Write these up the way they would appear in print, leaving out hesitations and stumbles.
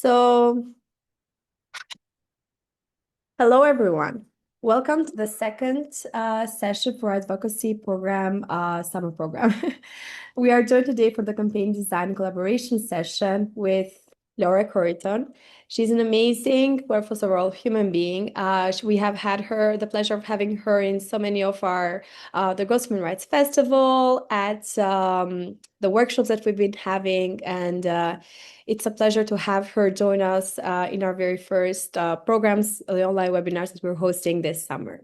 So, hello everyone. Welcome to the second session for Advocacy program, summer program. We are joined today for the campaign design collaboration session with Laura Coryton. She's an amazing, wonderful, overall human being. We have had the pleasure of having her in so many of our the Girls Human Rights Festival, at the workshops that we've been having, and it's a pleasure to have her join us in our very first programs, the online webinars that we're hosting this summer.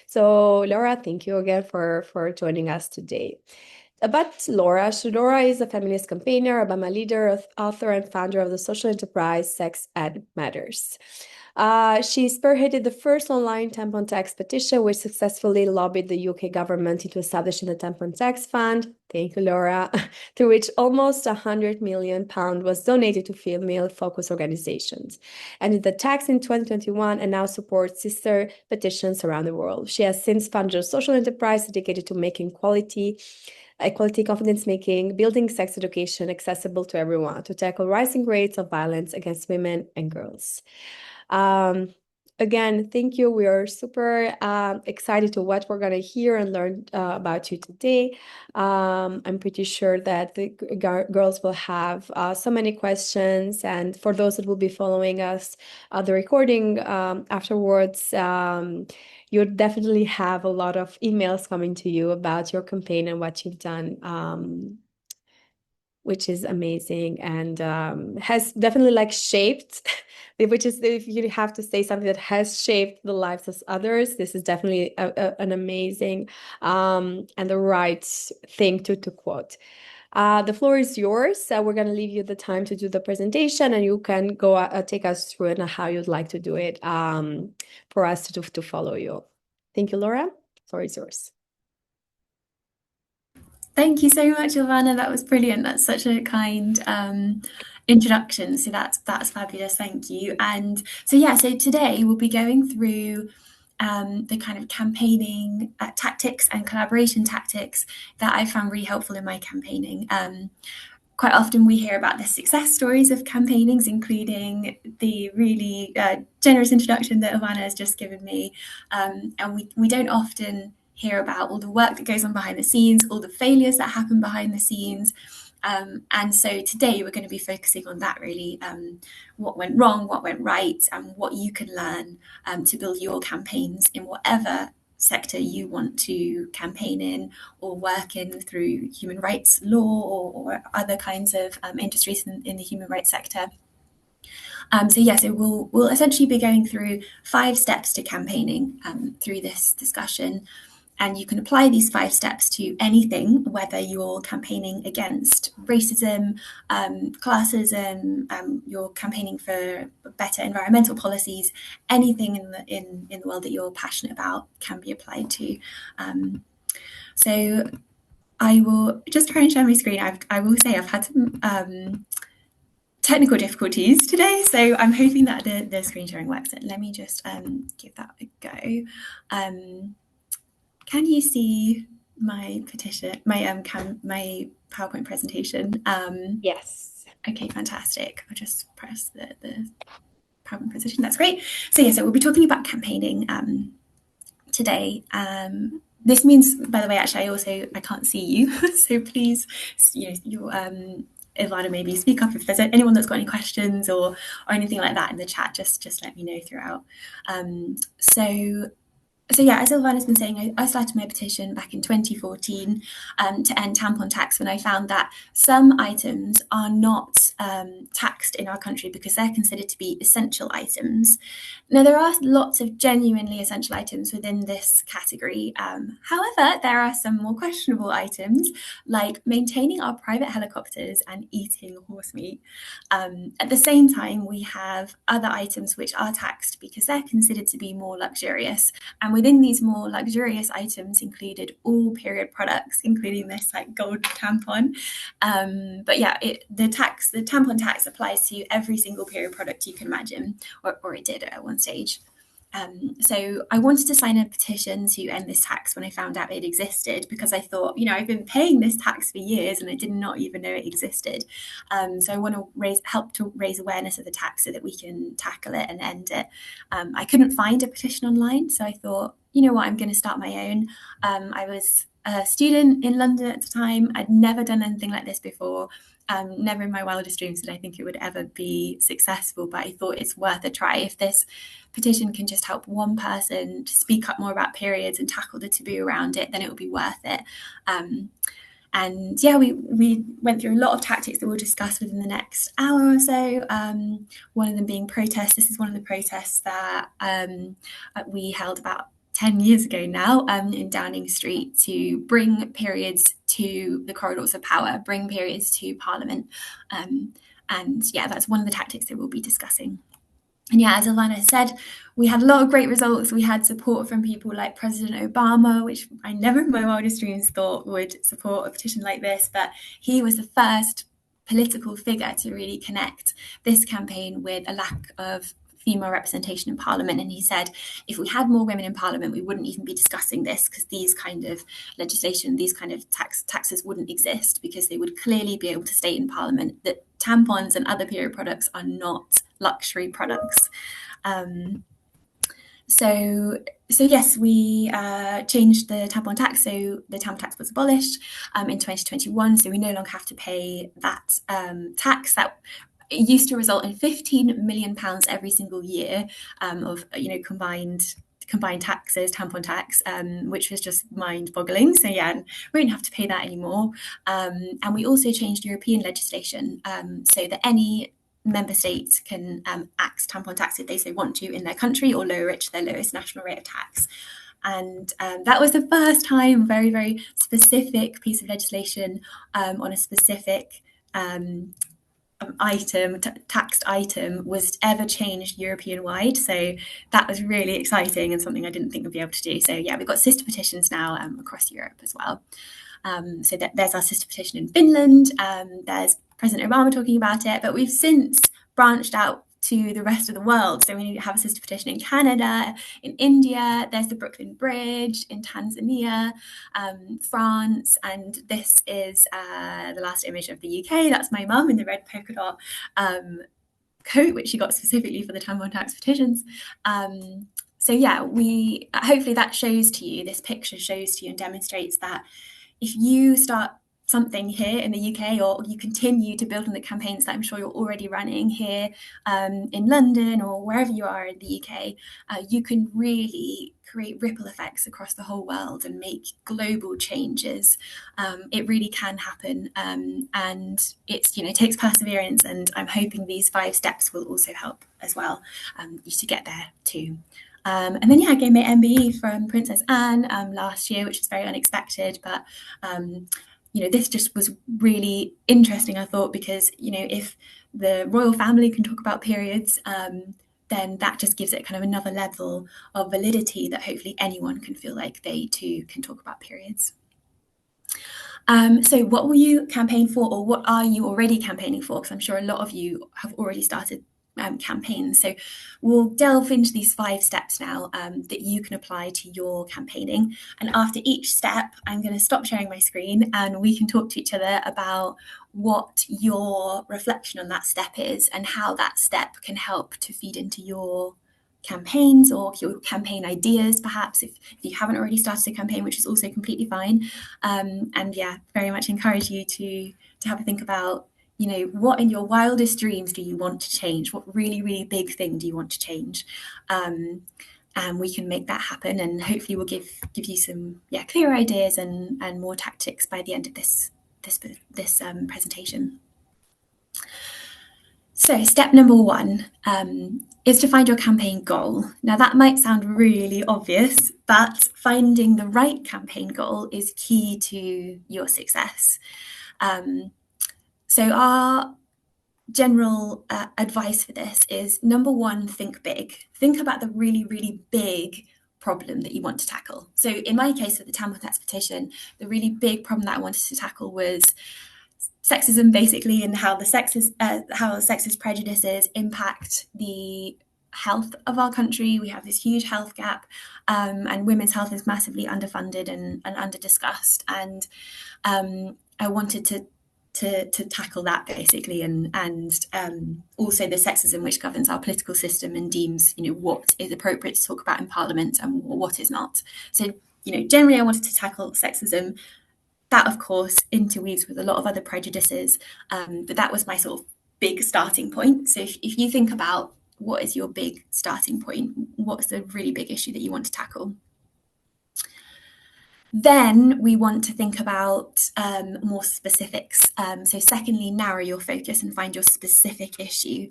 So Laura, thank you again for joining us today. About Laura, Laura is a feminist campaigner, Obama leader, author, and founder of the social enterprise Sex Ed Matters. She spearheaded the first online tampon tax petition, which successfully lobbied the UK government into establishing the tampon tax fund. Thank you, Laura. Through which almost £100 million was donated to female-focused organizations. And the tax in 2021 and now supports sister petitions around the world. She has since founded a social enterprise dedicated to making equality, confidence making, building sex education accessible to everyone to tackle rising rates of violence against women and girls. Again, thank you. We are super excited to what we're going to hear and learn about you today. I'm pretty sure that the girls will have so many questions, and for those that will be following us, the recording afterwards, you'll definitely have a lot of emails coming to you about your campaign and what you've done, which is amazing and has definitely shaped, which is, if you have to say something that has shaped the lives of others, this is definitely an amazing and the right thing to quote. The floor is yours. We're going to leave you the time to do the presentation, and you can go take us through it and how you'd like to do it for us to follow you. Thank you, Laura. The floor is yours. Thank you so much, Ivana. That was brilliant. That's such a kind introduction. So that's fabulous. Thank you. And so today we'll be going through the kind of campaigning tactics and collaboration tactics that I found really helpful in my campaigning. Quite often we hear about the success stories of campaignings, including the really generous introduction that Ivana has just given me. And we don't often hear about all the work that goes on behind the scenes, all the failures that happen behind the scenes. And so today we're going to be focusing on that really, what went wrong, what went right, and what you can learn to build your campaigns in whatever sector you want to campaign in or work in through human rights law or other kinds of industries in the human rights sector. So we'll essentially be going through 5 steps to campaigning through this discussion. And you can apply these 5 steps to anything, whether you're campaigning against racism, classism, you're campaigning for better environmental policies, anything in the world that you're passionate about can be applied to. So I will just try and share my screen. I will say I've had some technical difficulties today, so I'm hoping that the screen sharing works. Let me just give that a go. Can you see my petition, my PowerPoint presentation? Yes. Okay, fantastic. I'll just press the PowerPoint presentation. That's great. So we'll be talking about campaigning today. This means, by the way, actually, I can't see you, so please, Ivana, maybe speak up if there's anyone that's got any questions or anything like that in the chat. Just let me know throughout. So as Ilvana's been saying, I started my petition back in 2014 to end tampon tax when I found that some items are not taxed in our country because they're considered to be essential items. Now, there are lots of genuinely essential items within this category. However, there are some more questionable items, like maintaining our private helicopters and eating horse meat. At the same time, we have other items which are taxed because they're considered to be more luxurious. And within these more luxurious items included all period products, including this gold tampon. The tampon tax applies to every single period product you can imagine, or it did at one stage. So I wanted to sign a petition to end this tax when I found out it existed, because I thought, I've been paying this tax for years and I did not even know it existed. So I want to help to raise awareness of the tax so that we can tackle it and end it. I couldn't find a petition online, so I thought, I'm going to start my own. I was a student in London at the time. I'd never done anything like this before. Never in my wildest dreams did I think it would ever be successful, but I thought it's worth a try. If this petition can just help one person to speak up more about periods and tackle the taboo around it, then it will be worth it. And yeah, we went through a lot of tactics that we'll discuss within the next hour or so. One of them being protests. This is one of the protests that we held about 10 years ago now in Downing Street, to bring periods to the corridors of power, bring periods to Parliament. And yeah, that's one of the tactics that we'll be discussing. And yeah, as Alana said, we had a lot of great results. We had support from people like President Obama, which I never in my wildest dreams thought would support a petition like this, but he was the first political figure to really connect this campaign with a lack of female representation in Parliament. And he said, if we had more women in Parliament, we wouldn't even be discussing this, because these kind of legislation, these kind of taxes wouldn't exist, because they would clearly be able to state in Parliament that tampons and other period products are not luxury products. So yes, we changed the tampon tax. So the tampon tax was abolished in 2021. So we no longer have to pay that tax. That it used to result in £15 million every single year of combined taxes, tampon tax, which was just mind-boggling. So yeah, we won't have to pay that anymore. And we also changed European legislation so that any member states can axe tampon tax if they so want to in their country, or lower it to their lowest national rate of tax. And that was the first time very, very specific piece of legislation on a specific taxed item was ever changed European-wide. So that was really exciting and something I didn't think we'd be able to do. So yeah, we've got sister petitions now across Europe as well. So there's our sister petition in Finland. There's President Obama talking about it, but we've since branched out to the rest of the world. So we have a sister petition in Canada, in India, there's the Brooklyn Bridge, in Tanzania, France, and this is the last image of the UK. That's my mum in the red polka dot coat, which she got specifically for the tampon tax petitions. So yeah, hopefully that shows to you, this picture shows to you and demonstrates that if you start something here in the UK, or you continue to build on the campaigns that I'm sure you're already running here in London or wherever you are in the UK, you can really create ripple effects across the whole world and make global changes. It really can happen, and it takes perseverance, and I'm hoping these 5 steps will also help as well to get there too. And then yeah, I gained my MBE from Princess Anne last year, which was very unexpected, but this just was really interesting, I thought, because if the royal family can talk about periods, then that just gives it kind of another level of validity that hopefully anyone can feel like they too can talk about periods. So what will you campaign for, or what are you already campaigning for? Because I'm sure a lot of you have already started campaigns. So we'll delve into these 5 steps now that you can apply to your campaigning. And after each step, I'm going to stop sharing my screen and we can talk to each other about what your reflection on that step is and how that step can help to feed into your campaigns or your campaign ideas, perhaps if you haven't already started a campaign, which is also completely fine. And yeah, very much encourage you to have a think about what in your wildest dreams do you want to change? What really, really big thing do you want to change? And we can make that happen, and hopefully we'll give you some clearer ideas and more tactics by the end of this presentation. So step number 1 is to find your campaign goal. Now that might sound really obvious, but finding the right campaign goal is key to your success. So our general advice for this is, number 1, think big. Think about the really, really big problem that you want to tackle. So in my case with the tampon tax petition, the really big problem that I wanted to tackle was sexism, basically, and how sexist prejudices impact the health of our country. We have this huge health gap, and women's health is massively underfunded and under discussed. And I wanted to tackle that basically, and also the sexism which governs our political system and deems, what is appropriate to talk about in Parliament and what is not. So, generally I wanted to tackle sexism. That, of course, interweaves with a lot of other prejudices, but that was my sort of big starting point. So if you think about what is your big starting point, what's the really big issue that you want to tackle? Then we want to think about more specifics. So secondly, narrow your focus and find your specific issue.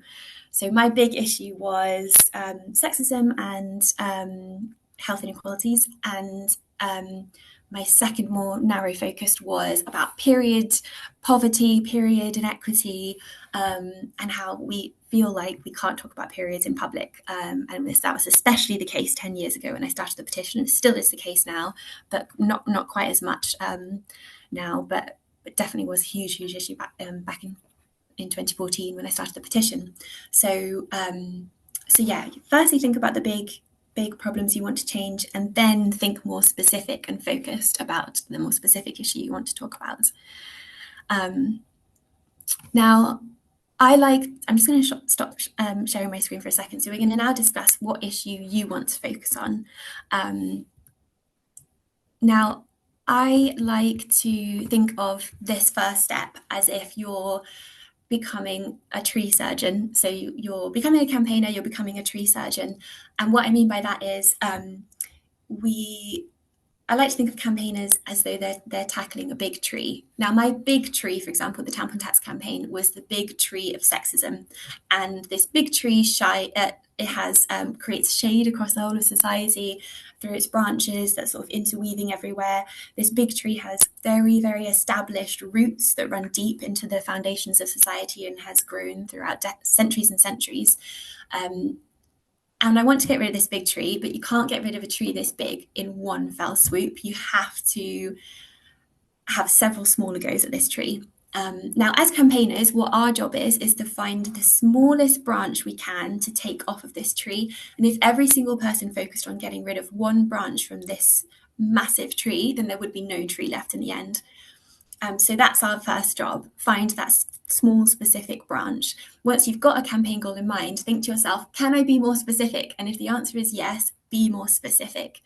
So my big issue was sexism and health inequalities, and my second more narrow focused was about period poverty, period inequity, and how we feel like we can't talk about periods in public. And that was especially the case 10 years ago when I started the petition. It still is the case now, but not quite as much now, but it definitely was a huge issue back in 2014 when I started the petition. So yeah, firstly think about the big problems you want to change, and then think more specific and focused about the more specific issue you want to talk about. Now, I'm just going to stop sharing my screen for a second. So we're going to now discuss what issue you want to focus on. Now, I like to think of this first step as if you're becoming a tree surgeon. So you're becoming a campaigner, you're becoming a tree surgeon. And what I mean by that is I like to think of campaigners as though they're tackling a big tree. Now, my big tree, for example, the tampon tax campaign, was the big tree of sexism. And this big tree creates shade across the whole of society through its branches that's sort of interweaving everywhere. This big tree has very, very established roots that run deep into the foundations of society and has grown throughout centuries and centuries. And I want to get rid of this big tree, but you can't get rid of a tree this big in one fell swoop. You have to have several smaller goes at this tree. Now, as campaigners, what our job is to find the smallest branch we can to take off of this tree. And if every single person focused on getting rid of one branch from this massive tree, then there would be no tree left in the end. So that's our first job, find that small specific branch. Once you've got a campaign goal in mind, think to yourself, can I be more specific? And if the answer is yes, be more specific.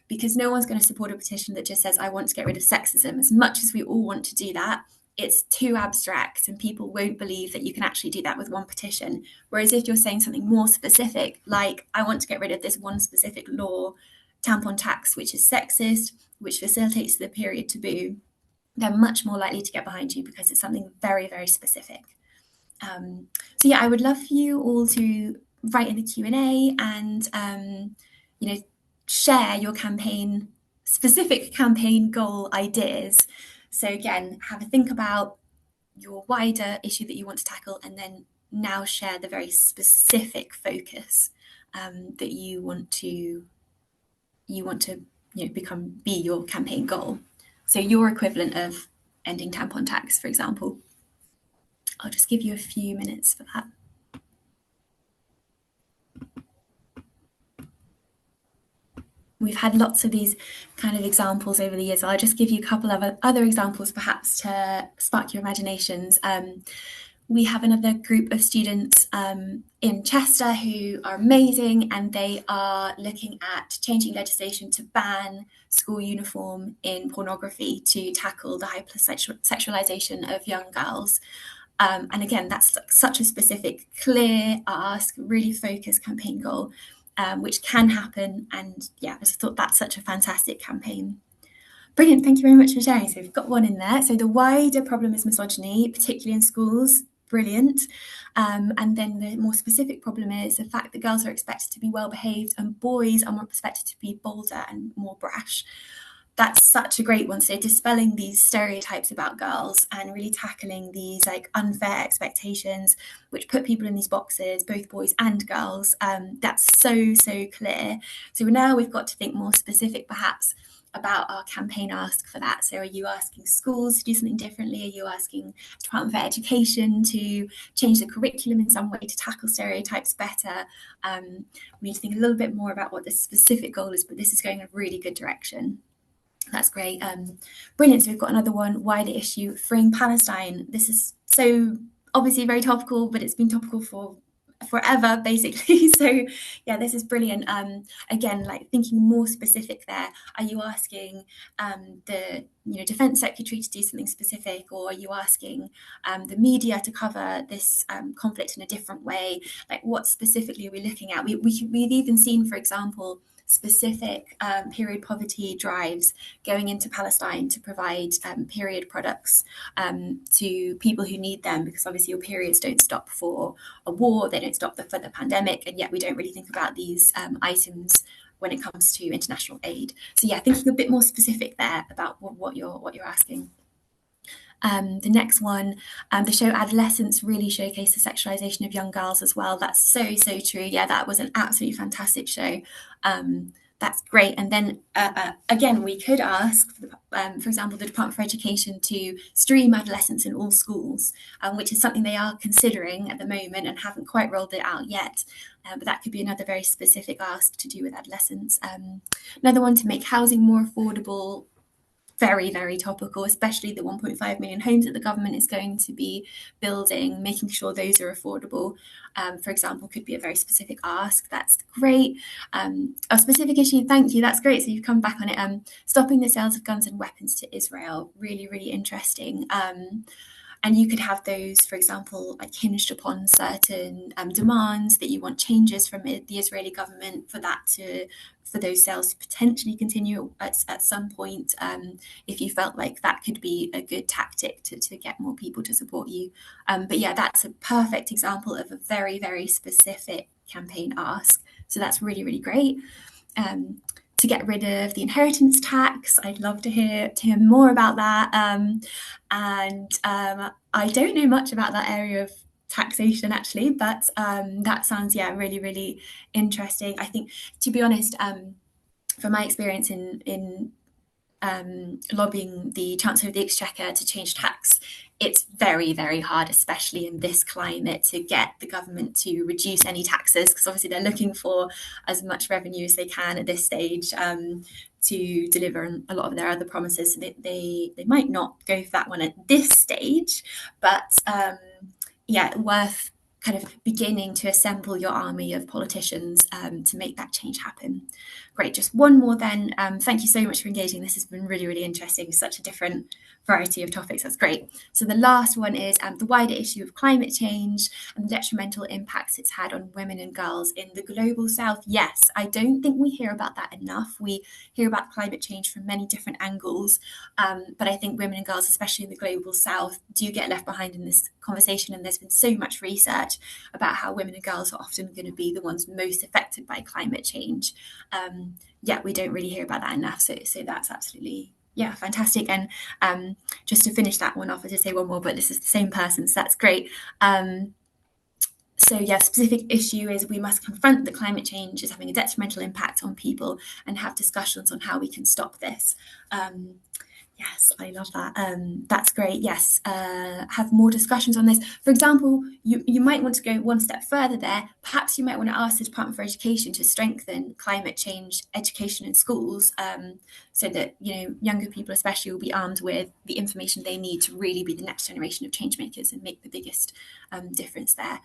Because no one's going to support a petition that just says, I want to get rid of sexism. As much as we all want to do that, it's too abstract and people won't believe that you can actually do that with one petition. Whereas if you're saying something more specific, like I want to get rid of this one specific law, tampon tax, which is sexist, which facilitates the period taboo, they're much more likely to get behind you because it's something very, very specific. So yeah, I would love for you all to write in the Q&A and share your specific campaign goal ideas. So again, have a think about your wider issue that you want to tackle, and then now share the very specific focus that you want to be your campaign goal. So your equivalent of ending tampon tax, for example. I'll just give you a few minutes for that. We've had lots of these kind of examples over the years. I'll just give you a couple of other examples perhaps to spark your imaginations. We have another group of students in Chester who are amazing, and they are looking at changing legislation to ban school uniform in pornography to tackle the hypersexualization of young girls. And again, that's such a specific, clear ask, really focused campaign goal, which can happen. And yeah, I just thought that's such a fantastic campaign. Brilliant, thank you very much for sharing. So we've got one in there. So the wider problem is misogyny, particularly in schools. Brilliant. And then the more specific problem is the fact that girls are expected to be well behaved and boys are more expected to be bolder and more brash. That's such a great one. So dispelling these stereotypes about girls and really tackling these like unfair expectations which put people in these boxes, both boys and girls. That's so clear. So now we've got to think more specific perhaps about our campaign ask for that. So are you asking schools to do something differently? Are you asking Department for Education to change the curriculum in some way to tackle stereotypes better? We need to think a little bit more about what the specific goal is, but this is going in a really good direction. That's great. Brilliant. So we've got another one, wider issue, freeing Palestine. This is so obviously very topical, but it's been topical for forever, basically. So yeah, this is brilliant. Again, like thinking more specific there. Are you asking the Defence Secretary to do something specific, or are you asking the media to cover this conflict in a different way? Like, what specifically are we looking at? We've even seen, for example, specific period poverty drives going into Palestine to provide period products to people who need them, because obviously your periods don't stop for a war, they don't stop for the pandemic, and yet we don't really think about these items when it comes to international aid. So yeah, thinking a bit more specific there about what you're asking. The next one, the show Adolescence really showcased the sexualization of young girls as well. That's so true. Yeah, that was an absolutely fantastic show. That's great. And then again, we could ask, for example, the Department for Education to stream adolescence in all schools, which is something they are considering at the moment and haven't quite rolled it out yet. But that could be another very specific ask to do with adolescence. Another one, to make housing more affordable. Very topical, especially the 1.5 million homes that the government is going to be building, making sure those are affordable, for example, could be a very specific ask. That's great. A specific issue, thank you, that's great. So you've come back on it. Stopping the sales of guns and weapons to Israel, really interesting. And you could have those, for example, like hinged upon certain demands that you want changes from the Israeli government for those sales to potentially continue at some point, if you felt like that could be a good tactic to get more people to support you. But yeah, that's a perfect example of a very specific campaign ask. So that's really great. To get rid of the inheritance tax, I'd love to hear more about that. I don't know much about that area of taxation actually, but that sounds really interesting. I think, to be honest, from my experience in lobbying the Chancellor of the Exchequer to change tax, it's very hard, especially in this climate, to get the government to reduce any taxes, because obviously they're looking for as much revenue as they can at this stage to deliver on a lot of their other promises. So they might not go for that one at this stage, but yeah, worth kind of beginning to assemble your army of politicians to make that change happen. Great, just one more then. Thank you so much for engaging. This has been really interesting. Such a different variety of topics. That's great. So the last one is the wider issue of climate change and the detrimental impacts it's had on women and girls in the global south. Yes, I don't think we hear about that enough. We hear about climate change from many different angles, but I think women and girls, especially in the global south, do get left behind in this conversation, and there's been so much research about how women and girls are often going to be the ones most affected by climate change. Yeah, we don't really hear about that enough. So that's absolutely, yeah, fantastic. And just to finish that one off, I just say one more, but this is the same person, so that's great. So yeah, specific issue is we must confront that climate change is having a detrimental impact on people and have discussions on how we can stop this. Yes, I love that. That's great. Yes, have more discussions on this. For example, you might want to go one step further there. Perhaps you might want to ask the Department for Education to strengthen climate change education in schools, so that younger people especially will be armed with the information they need to really be the next generation of change makers and make the biggest difference there.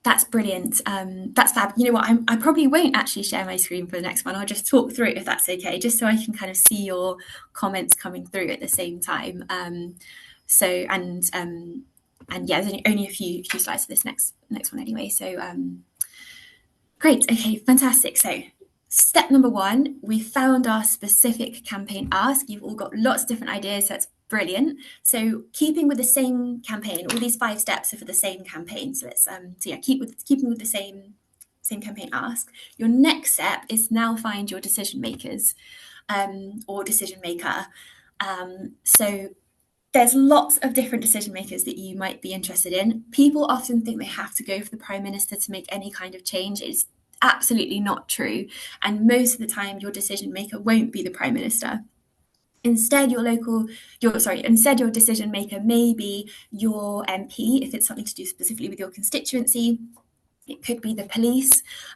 That's brilliant. That's fab. You know what? I probably won't actually share my screen for the next one. I'll just talk through it if that's okay, just so I can kind of see your comments coming through at the same time. And yeah, there's only a few slides for this next one anyway. So great. Okay, fantastic. So step number one, we found our specific campaign ask. You've all got lots of different ideas. So that's brilliant. So keeping with the same campaign, all these 5 steps are for the same campaign. So let's keeping with the same campaign ask. Your next step is now find your decision makers or decision maker. So there's lots of different decision makers that you might be interested in. People often think they have to go for the Prime Minister to make any kind of change. It's absolutely not true. And most of the time, your decision maker won't be the Prime Minister. Instead, instead your decision maker may be your MP if it's something to do specifically with your constituency. It could be the police.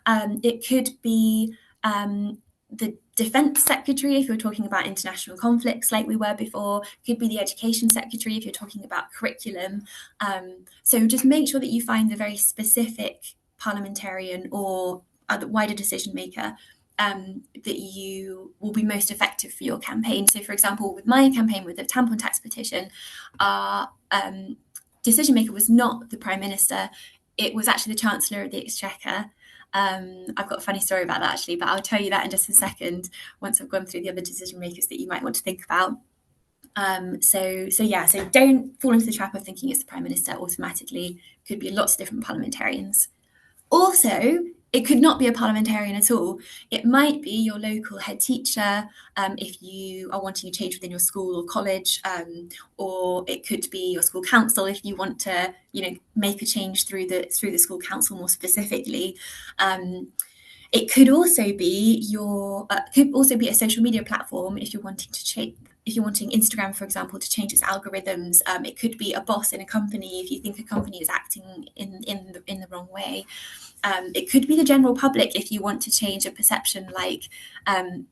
It could be the defence secretary if you're talking about international conflicts like we were before. It could be the education secretary if you're talking about curriculum. So just make sure that you find the very specific parliamentarian or other wider decision maker that you will be most effective for your campaign. So, for example, with my campaign with the tampon tax petition, our decision maker was not the Prime Minister. It was actually the Chancellor of the Exchequer. I've got a funny story about that actually, but I'll tell you that in just a second once I've gone through the other decision makers that you might want to think about. So don't fall into the trap of thinking it's the Prime Minister automatically. It could be lots of different parliamentarians. Also, it could not be a parliamentarian at all. It might be your local head teacher if you are wanting a change within your school or college, or it could be your school council if you want to, make a change through the school council more specifically. It could also be a social media platform if you're wanting to change. If you're wanting Instagram, for example, to change its algorithms. It could be a boss in a company if you think a company is acting in the wrong way. It could be the general public if you want to change a perception like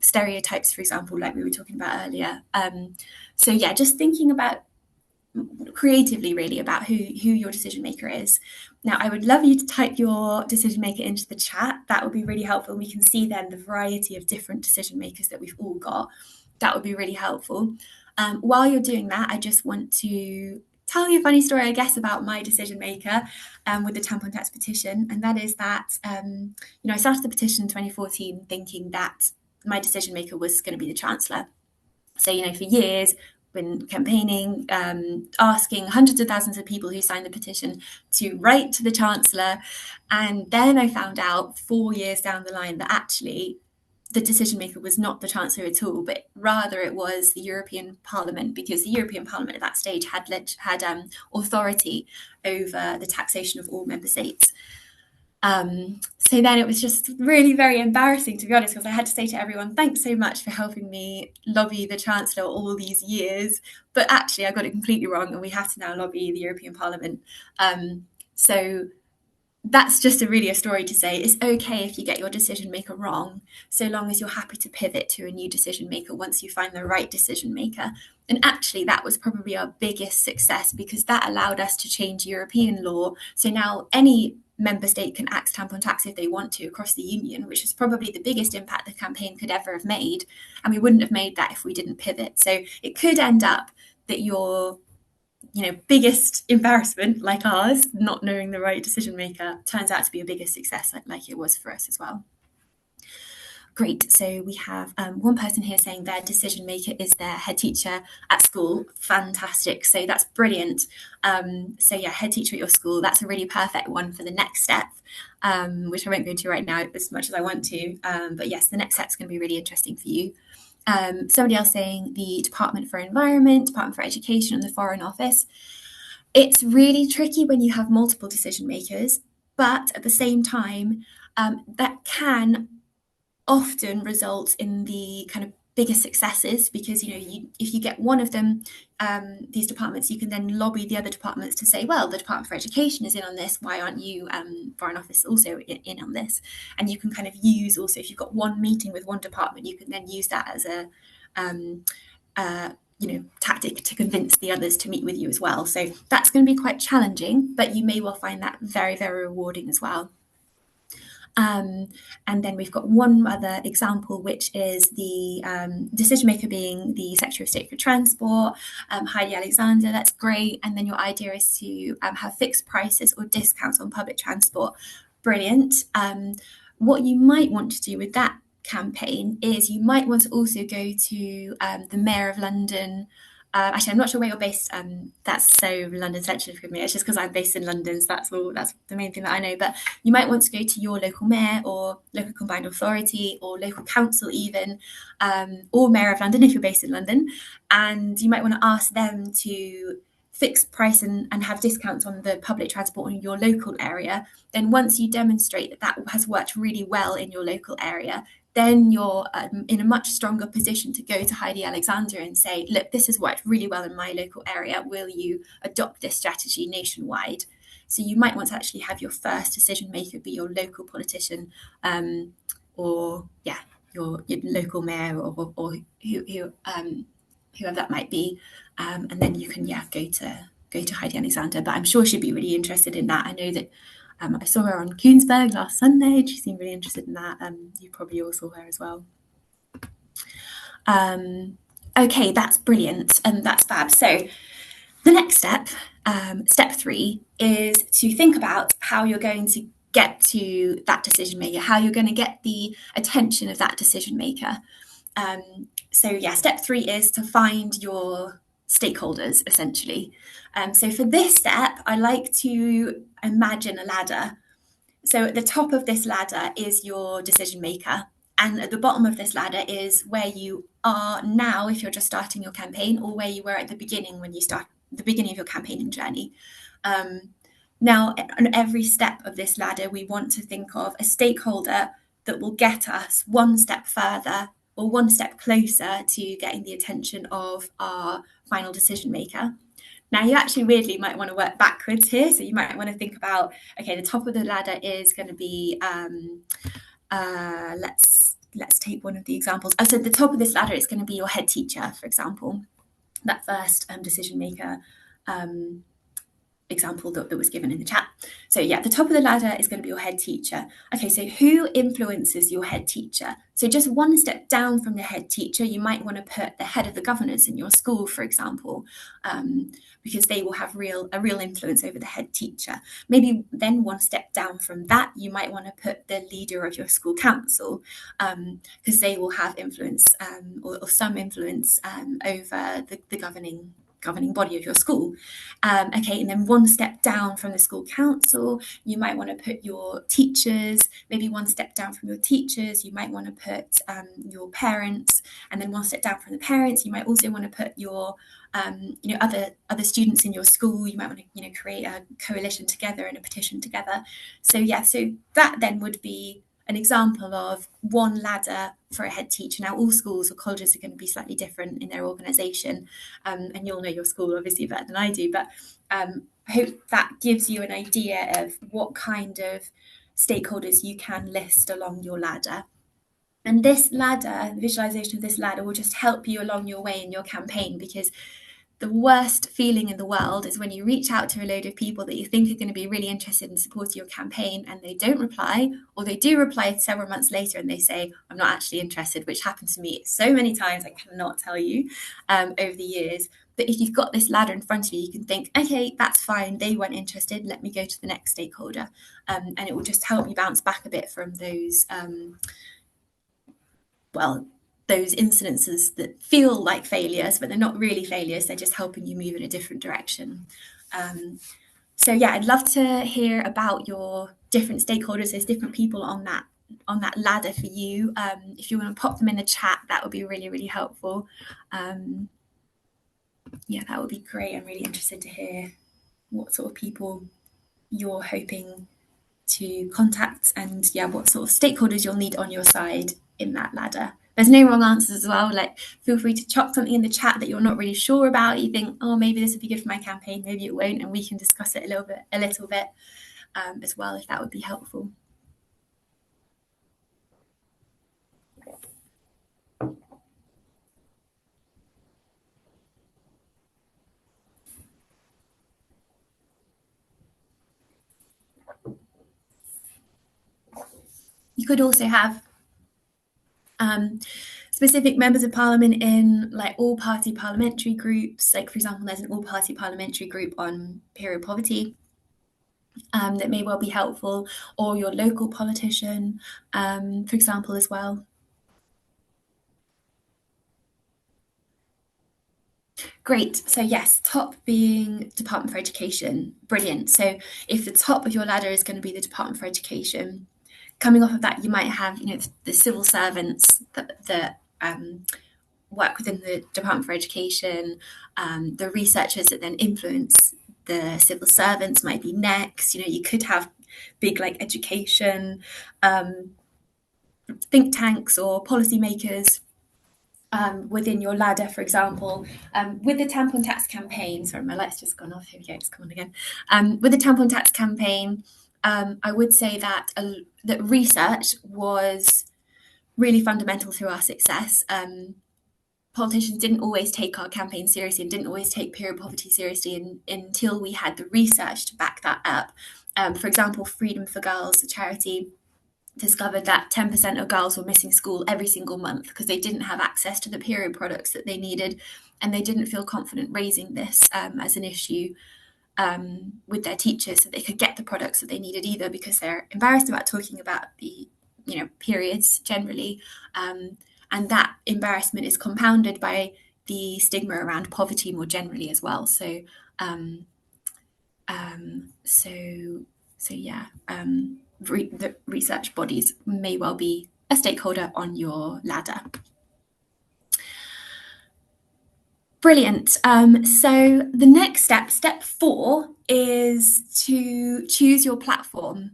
stereotypes, for example, like we were talking about earlier. Just thinking about creatively really about who your decision maker is. Now, I would love you to type your decision maker into the chat. That would be really helpful. We can see then the variety of different decision makers that we've all got. That would be really helpful. While you're doing that, I just want to tell you a funny story, I guess, about my decision maker with the tampon tax petition. And that is that, I started the petition in 2014 thinking that my decision maker was going to be the Chancellor. So, for years, been campaigning, asking hundreds of thousands of people who signed the petition to write to the Chancellor. And then I found out 4 years down the line that actually the decision maker was not the Chancellor at all, but rather it was the European Parliament, because the European Parliament at that stage had authority over the taxation of all member states. So then it was just really very embarrassing, to be honest, because I had to say to everyone, thanks so much for helping me lobby the Chancellor all these years. But actually, I got it completely wrong, and we have to now lobby the European Parliament. So that's just a story to say it's okay if you get your decision maker wrong, so long as you're happy to pivot to a new decision maker once you find the right decision maker. And actually, that was probably our biggest success, because that allowed us to change European law. So now any member state can axe tampon tax if they want to across the union, which is probably the biggest impact the campaign could ever have made. And we wouldn't have made that if we didn't pivot. So it could end up that your biggest embarrassment, like ours, not knowing the right decision maker, turns out to be a bigger success, like it was for us as well. Great. So we have one person here saying their decision maker is their head teacher at school. Fantastic. So that's brilliant. Head teacher at your school, that's a really perfect one for the next step, which I won't go into right now as much as I want to. But yes, the next step is going to be really interesting for you. Somebody else saying the Department for Environment, Department for Education, and the Foreign Office. It's really tricky when you have multiple decision makers, but at the same time, that can often result in the kind of bigger successes, because if you get one of them, these departments, you can then lobby the other departments to say, well, the Department for Education is in on this, why aren't you Foreign Office also in on this? And you can kind of use also, if you've got one meeting with one department, you can then use that as a tactic to convince the others to meet with you as well. So that's going to be quite challenging, but you may well find that very, very rewarding as well. And then we've got one other example, which is the decision maker being the Secretary of State for Transport, Heidi Alexander. That's great. And then your idea is to have fixed prices or discounts on public transport. Brilliant. What you might want to do with that campaign is you might want to also go to the Mayor of London. Actually, I'm not sure where you're based. That's so London centric for me. It's just because I'm based in London, so that's the main thing that I know. But you might want to go to your local mayor or local combined authority or local council even, or Mayor of London if you're based in London. And you might want to ask them to fixed price and have discounts on the public transport in your local area, then once you demonstrate that that has worked really well in your local area, then you're in a much stronger position to go to Heidi Alexander and say, look, this has worked really well in my local area. Will you adopt this strategy nationwide? So you might want to actually have your first decision maker be your local politician, or your local mayor, or whoever that might be, and then you can go to Heidi Alexander. But I'm sure she'd be really interested in that. I know that I saw her on Koonsberg last Sunday. She seemed really interested in that. You probably all saw her as well. Okay, that's brilliant, and that's fab. So the next step, step 3, is to think about how you're going to get to that decision maker, how you're going to get the attention of that decision maker. So yeah, step 3 is to find your stakeholders, essentially. So for this step, I like to imagine a ladder. So at the top of this ladder is your decision maker. And at the bottom of this ladder is where you are now if you're just starting your campaign, or where you were at the beginning when you start the beginning of your campaigning journey. Now, on every step of this ladder, we want to think of a stakeholder that will get us one step further or one step closer to getting the attention of our final decision maker. Now, you actually weirdly might want to work backwards here. So you might want to think about, okay, the top of the ladder is going to be, let's take one of the examples. So the top of this ladder is going to be your head teacher, for example, that first decision maker example that was given in the chat. So yeah, the top of the ladder is going to be your head teacher. Okay, so who influences your head teacher? So just one step down from the head teacher, you might want to put the head of the governors in your school, for example, because they will have a real influence over the head teacher. Maybe then one step down from that, you might want to put the leader of your school council, because they will have influence, or some influence over the governing body of your school. Okay, and then one step down from the school council, you might want to put your teachers. Maybe one step down from your teachers, you might want to put your parents, and then one step down from the parents, you might also want to put your other students in your school. You might want to create a coalition together and a petition together. So yeah, so that then would be an example of one ladder for a head teacher. Now, all schools or colleges are going to be slightly different in their organisation, and you'll know your school obviously better than I do, but I hope that gives you an idea of what kind of stakeholders you can list along your ladder. And this ladder, the visualisation of this ladder, will just help you along your way in your campaign, because the worst feeling in the world is when you reach out to a load of people that you think are going to be really interested in supporting your campaign, and they don't reply, or they do reply several months later and they say, I'm not actually interested, which happened to me so many times I cannot tell you over the years. But if you've got this ladder in front of you, you can think, okay, that's fine, they weren't interested, let me go to the next stakeholder. And it will just help you bounce back a bit from those those incidences that feel like failures, but they're not really failures. They're just helping you move in a different direction. So yeah, I'd love to hear about your different stakeholders. There's different people on that ladder for you. If you want to pop them in the chat, that would be really, really helpful. Yeah, that would be great. I'm really interested to hear what sort of people you're hoping to contact, and yeah, what sort of stakeholders you'll need on your side in that ladder. There's no wrong answers as well. Like, feel free to chuck something in the chat that you're not really sure about. You think, oh, maybe this would be good for my campaign, maybe it won't, and we can discuss it a little bit as well, if that would be helpful. You could also have specific members of parliament in like all-party parliamentary groups. Like, for example, there's an all-party parliamentary group on period poverty that may well be helpful, or your local politician, for example, as well. Great. So yes, top being Department for Education. Brilliant. So if the top of your ladder is going to be the Department for Education, coming off of that, you might have, the civil servants that work within the Department for Education. The researchers that then influence the civil servants might be next. You could have big like education think tanks or policymakers within your ladder, for example. With the tampon tax campaign, sorry, my light's just gone off. Here we go, it's come on again. With the tampon tax campaign, I would say that that research was really fundamental to our success. Politicians didn't always take our campaign seriously and didn't always take period poverty seriously until we had the research to back that up. For example, Freedom for Girls, the charity, discovered that 10% of girls were missing school every single month because they didn't have access to the period products that they needed, and they didn't feel confident raising this as an issue with their teachers so they could get the products that they needed, either because they're embarrassed about talking about the periods generally, and that embarrassment is compounded by the stigma around poverty more generally as well. So yeah, the research bodies may well be a stakeholder on your ladder. Brilliant. So the next step 4, is to choose your platform.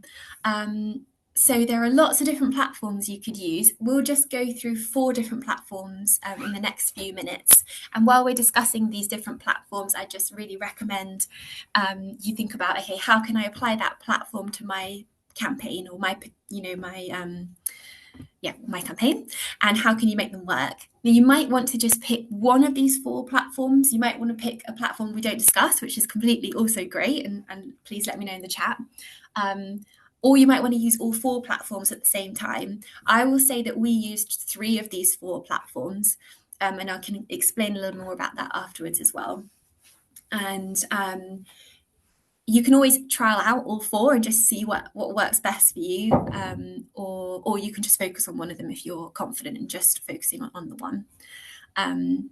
So there are lots of different platforms you could use. We'll just go through 4 different platforms in the next few minutes. And while we're discussing these different platforms, I just really recommend you think about, okay, how can I apply that platform to my campaign or my campaign, and how can you make them work? Now, you might want to just pick one of these 4 platforms. You might want to pick a platform we don't discuss, which is completely also great, and please let me know in the chat. Or you might want to use all 4 platforms at the same time. I will say that we used 3 of these 4 platforms, and I can explain a little more about that afterwards as well. And you can always trial out all 4 and just see what works best for you, or you can just focus on one of them if you're confident in just focusing on the one. And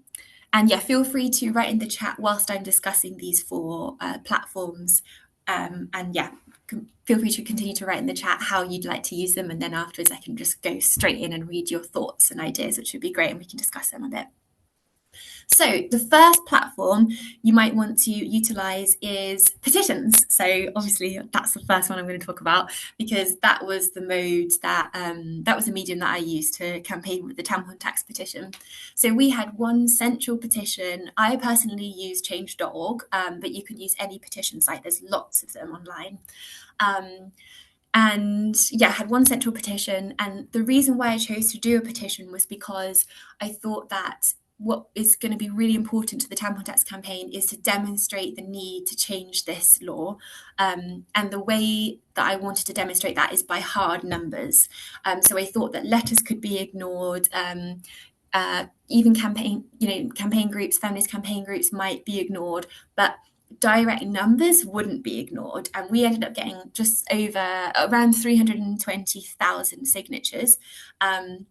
yeah, feel free to write in the chat whilst I'm discussing these 4 platforms. And yeah, feel free to continue to write in the chat how you'd like to use them, and then afterwards I can just go straight in and read your thoughts and ideas, which would be great, and we can discuss them a bit. So the first platform you might want to utilize is petitions. So obviously that's the first one I'm going to talk about, because that was the mode that was the medium that I used to campaign with the tampon tax petition. So we had one central petition. I personally use change.org, but you can use any petition site. There's lots of them online. And yeah, had one central petition. And the reason why I chose to do a petition was because I thought that what is going to be really important to the tampon tax campaign is to demonstrate the need to change this law. And the way that I wanted to demonstrate that is by hard numbers. So I thought that letters could be ignored. Even campaign groups, feminist campaign groups might be ignored, but direct numbers wouldn't be ignored. And we ended up getting just over around 320,000 signatures. And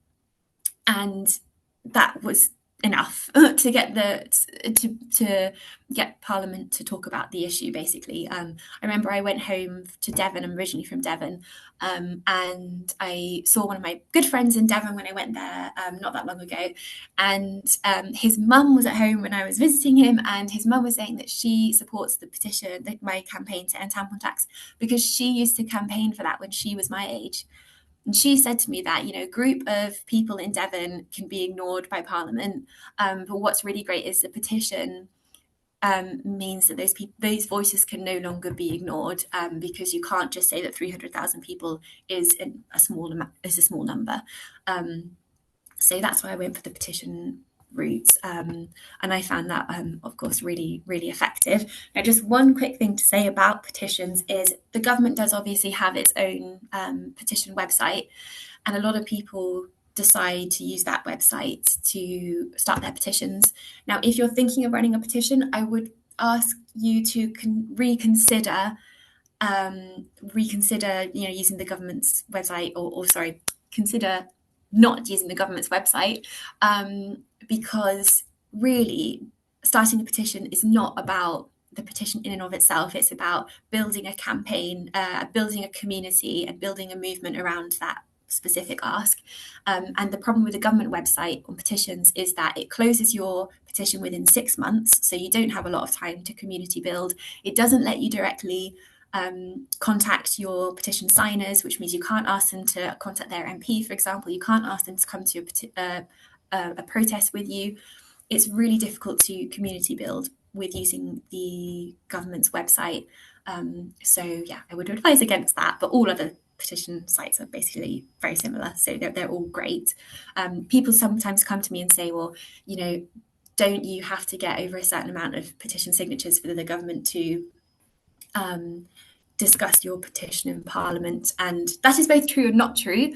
that was enough to get to get Parliament to talk about the issue, basically. I remember I went home to Devon. I'm originally from Devon, and I saw one of my good friends in Devon when I went there not that long ago, and his mum was at home when I was visiting him, and his mum was saying that she supports the petition, my campaign to end tampon tax, because she used to campaign for that when she was my age. And she said to me that, a group of people in Devon can be ignored by Parliament, but what's really great is the petition means that those voices can no longer be ignored, because you can't just say that 300,000 people is a small number. So that's why I went for the petition route, and I found that, of course, really, really effective. Now, just one quick thing to say about petitions is the government does obviously have its own petition website, and a lot of people decide to use that website to start their petitions. Now, if you're thinking of running a petition, I would ask you to reconsider using the government's website, or consider not using the government's website, because really starting a petition is not about the petition in and of itself. It's about building a campaign, building a community, and building a movement around that specific ask. And the problem with the government website on petitions is that it closes your petition within 6 months, so you don't have a lot of time to community build. It doesn't let you directly contact your petition signers, which means you can't ask them to contact their MP, for example. You can't ask them to come to a protest with you. It's really difficult to community build with using the government's website. So yeah, I would advise against that, but all other petition sites are basically very similar, so they're all great. People sometimes come to me and say, well, don't you have to get over a certain amount of petition signatures for the government to discuss your petition in Parliament? And that is both true and not true.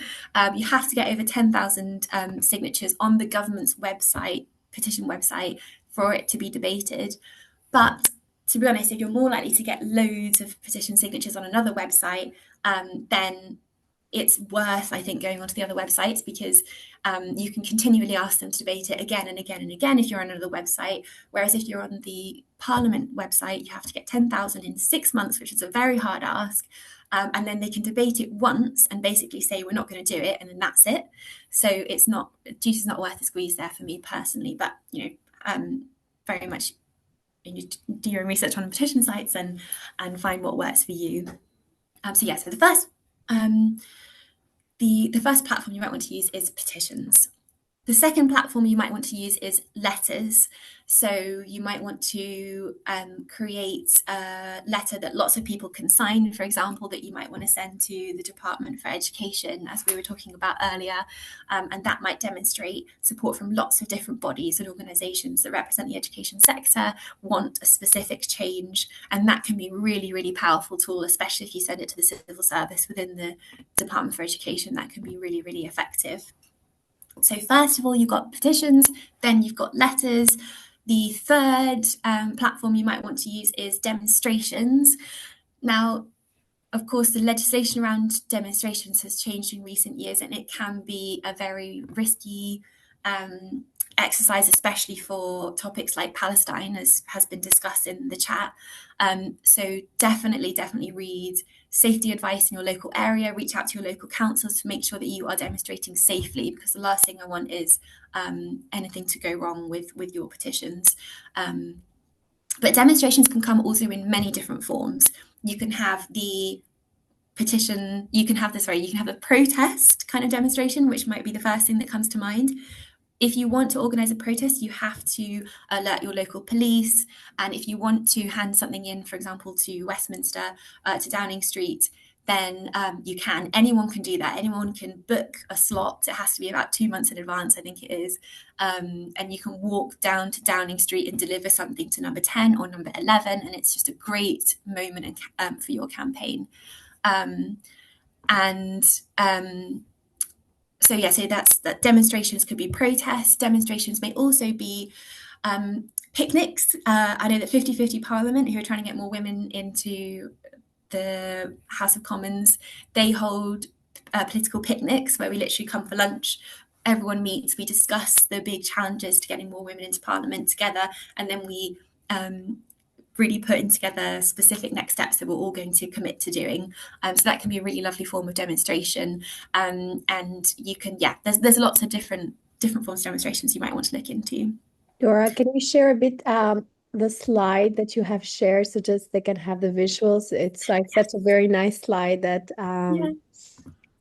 You have to get over 10,000 signatures on the government's website, petition website, for it to be debated. But to be honest, if you're more likely to get loads of petition signatures on another website, then it's worth, I think, going onto the other websites, because you can continually ask them to debate it again and again and again if you're on another website. Whereas if you're on the Parliament website, you have to get 10,000 in 6 months, which is a very hard ask. And then they can debate it once and basically say, we're not going to do it, and then that's it. So juice is not worth the squeeze there for me personally. But, very much do your own research on petition sites and find what works for you. So the first the first platform you might want to use is petitions. The second platform you might want to use is letters. So you might want to create a letter that lots of people can sign, for example, that you might want to send to the Department for Education, as we were talking about earlier. And that might demonstrate support from lots of different bodies and organisations that represent the education sector, want a specific change. And that can be a really, really powerful tool, especially if you send it to the civil service within the Department for Education. That can be really, really effective. So first of all, you've got petitions, then you've got letters. The third platform you might want to use is demonstrations. Now, of course, the legislation around demonstrations has changed in recent years, and it can be a very risky exercise, especially for topics like Palestine, as has been discussed in the chat. So definitely read safety advice in your local area, reach out to your local councils to make sure that you are demonstrating safely, because the last thing I want is anything to go wrong with your petitions. But demonstrations can come also in many different forms. You can have the petition, you can have a protest kind of demonstration, which might be the first thing that comes to mind. If you want to organise a protest, you have to alert your local police. And if you want to hand something in, for example, to Westminster, to Downing Street, then you can. Anyone can do that. Anyone can book a slot. It has to be about 2 months in advance, I think it is. And you can walk down to Downing Street and deliver something to number 10 or number 11. And it's just a great moment for your campaign. So that's that. Demonstrations could be protests. Demonstrations may also be picnics. I know that 50/50 Parliament, who are trying to get more women into the House of Commons, they hold political picnics where we literally come for lunch. Everyone meets, we discuss the big challenges to getting more women into Parliament together, and then we really putting together specific next steps that we're all going to commit to doing. So that can be a really lovely form of demonstration. And you can, there's lots of different forms of demonstrations you might want to look into. Dora, can you share a bit the slide that you have shared, so just they can have the visuals? It's like such a very nice slide that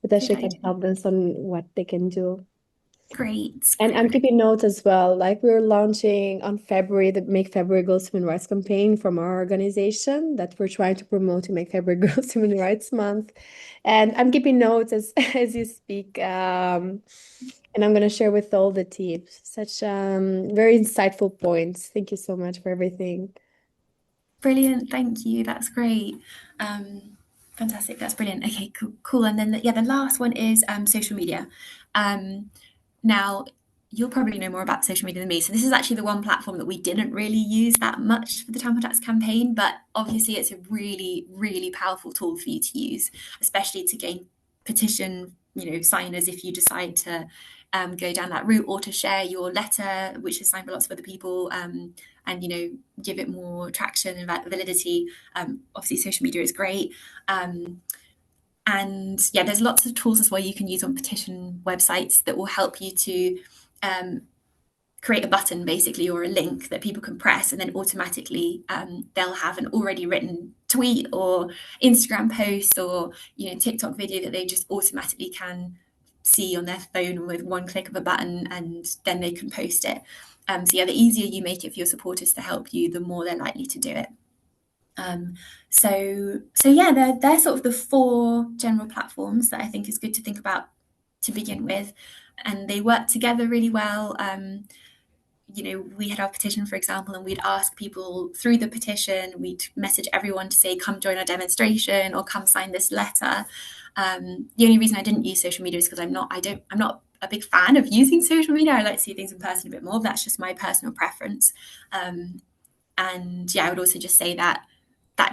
potentially can help them on what they can do. Great. And I'm keeping notes as well. Like, we're launching on February the Make February Girls Human Rights campaign from our organization that we're trying to promote to make February Girls Human Rights Month. And I'm keeping notes as you speak. And I'm going to share with all the teams. Such very insightful points. Thank you so much for everything. Brilliant. Thank you. That's great. Fantastic. That's brilliant. Okay, cool. And then the last one is social media. Now, you'll probably know more about social media than me. So this is actually the one platform that we didn't really use that much for the Tampon Tax campaign, but obviously it's a really, really powerful tool for you to use, especially to gain petition, signers if you decide to go down that route, or to share your letter, which is signed by lots of other people, and give it more traction and validity. Obviously, social media is great. And yeah, there's lots of tools as well you can use on petition websites that will help you to create a button basically, or a link that people can press, and then automatically they'll have an already written tweet or Instagram post or TikTok video that they just automatically can see on their phone with one click of a button, and then they can post it. So yeah, the easier you make it for your supporters to help you, the more they're likely to do it. So yeah, they're sort of the four general platforms that I think is good to think about to begin with, and they work together really well. We had our petition, for example, and we'd ask people through the petition, we'd message everyone to say, come join our demonstration or come sign this letter. The only reason I didn't use social media is because I'm not a big fan of using social media. I like to see things in person a bit more. That's just my personal preference. And yeah, I would also just say that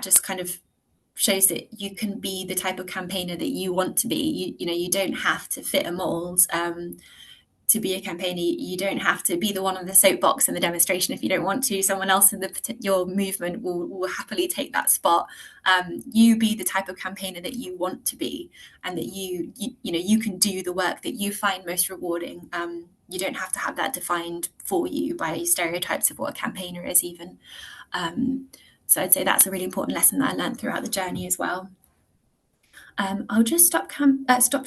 just kind of shows that you can be the type of campaigner that you want to be. You don't have to fit a mold to be a campaigner. You don't have to be the one on the soapbox in the demonstration if you don't want to. Someone else in your movement will happily take that spot. You be the type of campaigner that you want to be, and that you can do the work that you find most rewarding. You don't have to have that defined for you by stereotypes of what a campaigner is even. So I'd say that's a really important lesson that I learned throughout the journey as well. I'll just stop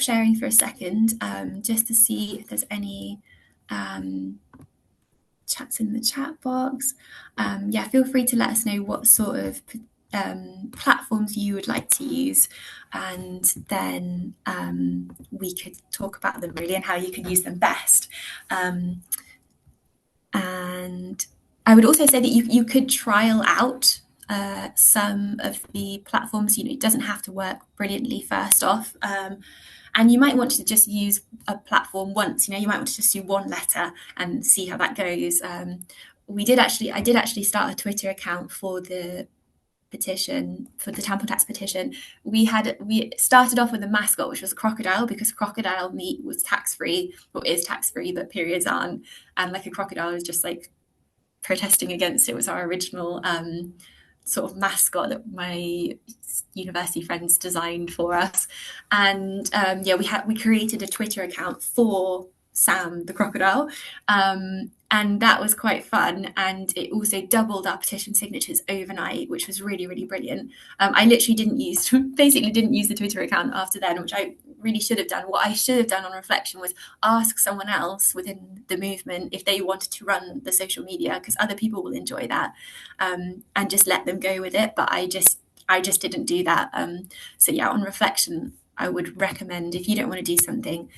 sharing for a second, just to see if there's any chats in the chat box. Yeah, feel free to let us know what sort of platforms you would like to use, and then we could talk about them really and how you can use them best. And I would also say that you could trial out some of the platforms. It doesn't have to work brilliantly first off. And you might want to just use a platform once. You might want to just do one letter and see how that goes. I did actually start a Twitter account for the petition, for the tampon tax petition. We started off with a mascot, which was a crocodile, because crocodile meat was tax-free, or is tax-free, but periods aren't. And like a crocodile was just like protesting against it. Was our original sort of mascot that my university friends designed for us. And yeah, we created a Twitter account for Sam the crocodile, and that was quite fun. And it also doubled our petition signatures overnight, which was really, really brilliant. I literally basically didn't use the Twitter account after then, which I really should have done. What I should have done on reflection was ask someone else within the movement if they wanted to run the social media, because other people will enjoy that, and just let them go with it. But I just didn't do that. So yeah, on reflection, I would recommend, if you don't want to do something,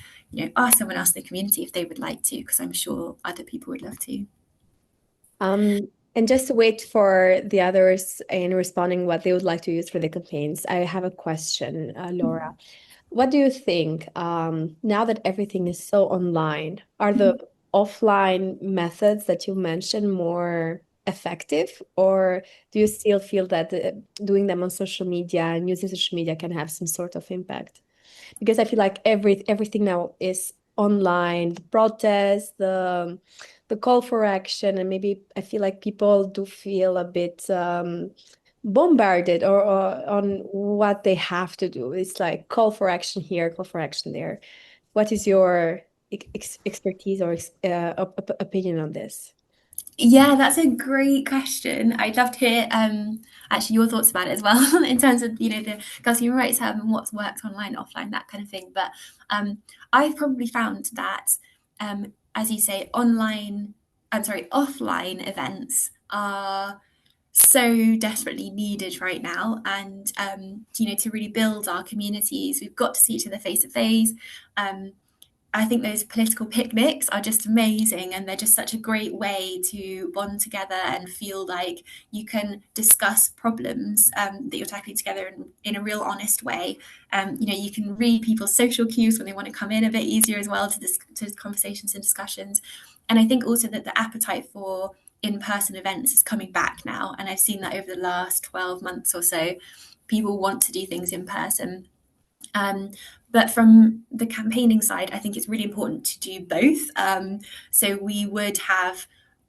ask someone else in the community if they would like to, because I'm sure other people would love to. And just to wait for the others in responding what they would like to use for the campaigns, I have a question, Laura. What do you think, now that everything is so online, are the offline methods that you mentioned more effective, or do you still feel that doing them on social media and using social media can have some sort of impact? Because I feel like everything now is online, the protests, the call for action, and maybe I feel like people do feel a bit bombarded or on what they have to do. It's like call for action here, call for action there. What is your expertise or opinion on this? Yeah, that's a great question. I'd love to hear actually your thoughts about it as well, in terms of the Girls' Human Rights Hub and what's worked online, offline, that kind of thing. But I've probably found that, as you say, offline events are so desperately needed right now. And to really build our communities, we've got to see each other face to face. I think those political picnics are just amazing, and they're just such a great way to bond together and feel like you can discuss problems that you're tackling together in a real honest way. You can read people's social cues when they want to come in a bit easier as well to conversations and discussions. And I think also that the appetite for in-person events is coming back now, and I've seen that over the last 12 months or so. People want to do things in person. But from the campaigning side, I think it's really important to do both. So we would have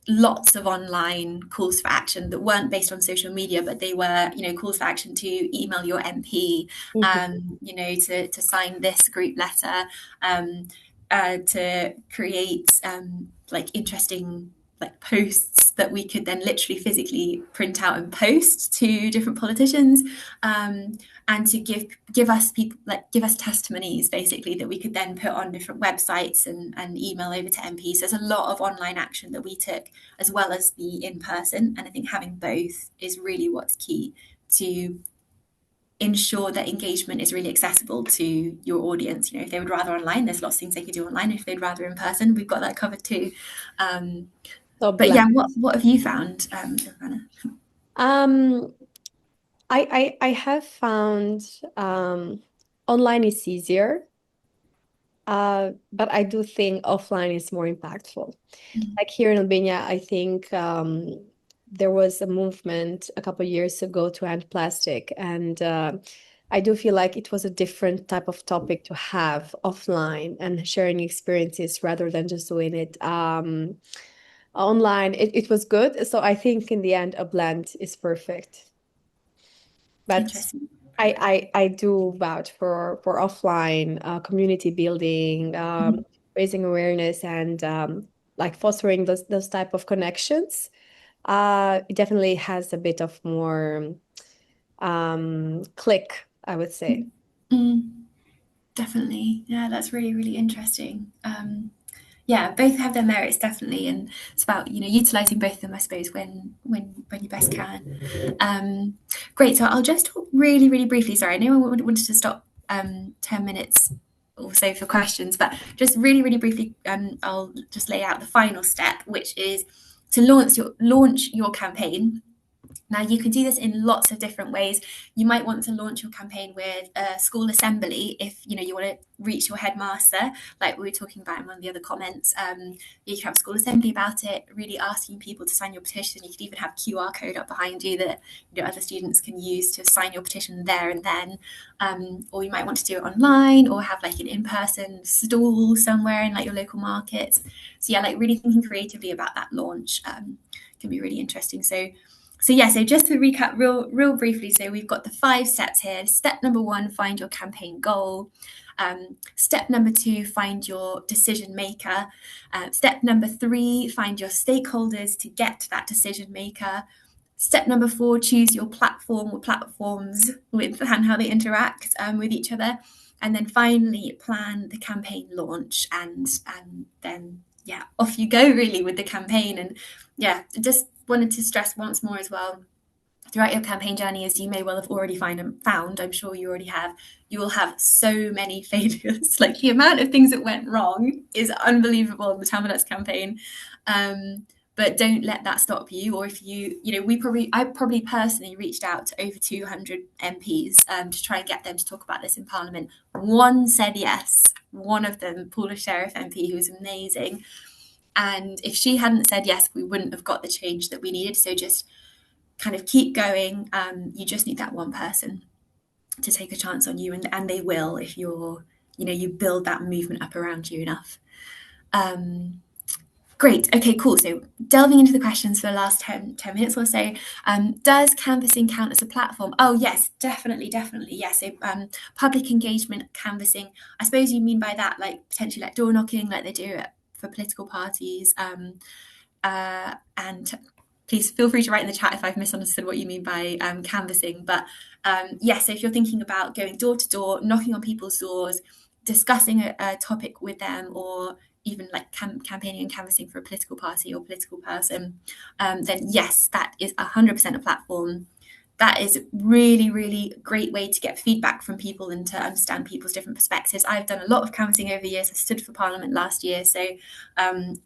lots of online calls for action that weren't based on social media, but they were, calls for action to email your MP, to sign this group letter, to create like interesting like posts that we could then literally physically print out and post to different politicians, and to give us testimonies basically that we could then put on different websites and email over to MPs. There's a lot of online action that we took as well as the in-person, and I think having both is really what's key to ensure that engagement is really accessible to your audience. If they would rather online, there's lots of things they could do online. If they'd rather in person, we've got that covered too. But yeah, what have you found, Savannah? I have found online is easier, but I do think offline is more impactful. Like here in Albania, I think there was a movement a couple of years ago to end plastic, and I do feel like it was a different type of topic to have offline and sharing experiences rather than just doing it online. It was good. So I think in the end, a blend is perfect. But Interesting. I do vouch for offline community building, raising awareness, and like fostering those type of connections. It definitely has a bit of more click, I would say. Definitely. Yeah, that's really, really interesting. Yeah, both have their merits definitely, and it's about utilizing both of them, I suppose, when you best can. Great. So I'll just talk really, really briefly. Sorry, I know I wanted to stop 10 minutes or so for questions, but just really, really briefly, I'll just lay out the final step, which is to launch your campaign. Now, you can do this in lots of different ways. You might want to launch your campaign with a school assembly if you want to reach your headmaster, like we were talking about in one of the other comments. You can have a school assembly about it, really asking people to sign your petition. You could even have QR code up behind you that other students can use to sign your petition there and then. Or you might want to do it online, or have like an in-person stall somewhere in like your local market. So yeah, like really thinking creatively about that launch can be really interesting. So just to recap real briefly, so we've got the 5 steps here. Step number 1, find your campaign goal. Step number 2, find your decision maker. Step number 3, find your stakeholders to get to that decision maker. Step number 4, choose your platform or platforms and how they interact with each other. And then finally, plan the campaign launch, and then off you go really with the campaign. And just wanted to stress once more as well, throughout your campaign journey, as you may well have already found, I'm sure you already have, you will have so many failures. Like the amount of things that went wrong is unbelievable in the Tamanats campaign. But don't let that stop you. Or if I probably personally reached out to over 200 MPs to try and get them to talk about this in Parliament. One said yes. One of them, Paula Sheriff MP, who was amazing. And if she hadn't said yes, we wouldn't have got the change that we needed. So just kind of keep going. You just need that one person to take a chance on you, and they will if you build that movement up around you enough. Great. Okay, cool. So delving into the questions for the last 10 minutes or so, does canvassing count as a platform? Oh, yes, definitely. Yes. So public engagement canvassing, I suppose you mean by that, like potentially like door knocking, like they do for political parties. And please feel free to write in the chat if I've misunderstood what you mean by canvassing. But yes, so if you're thinking about going door to door, knocking on people's doors, discussing a topic with them, or even like campaigning and canvassing for a political party or political person, then yes, that is 100% a platform. That is really, really great way to get feedback from people and to understand people's different perspectives. I've done a lot of canvassing over the years. I stood for Parliament last year, so done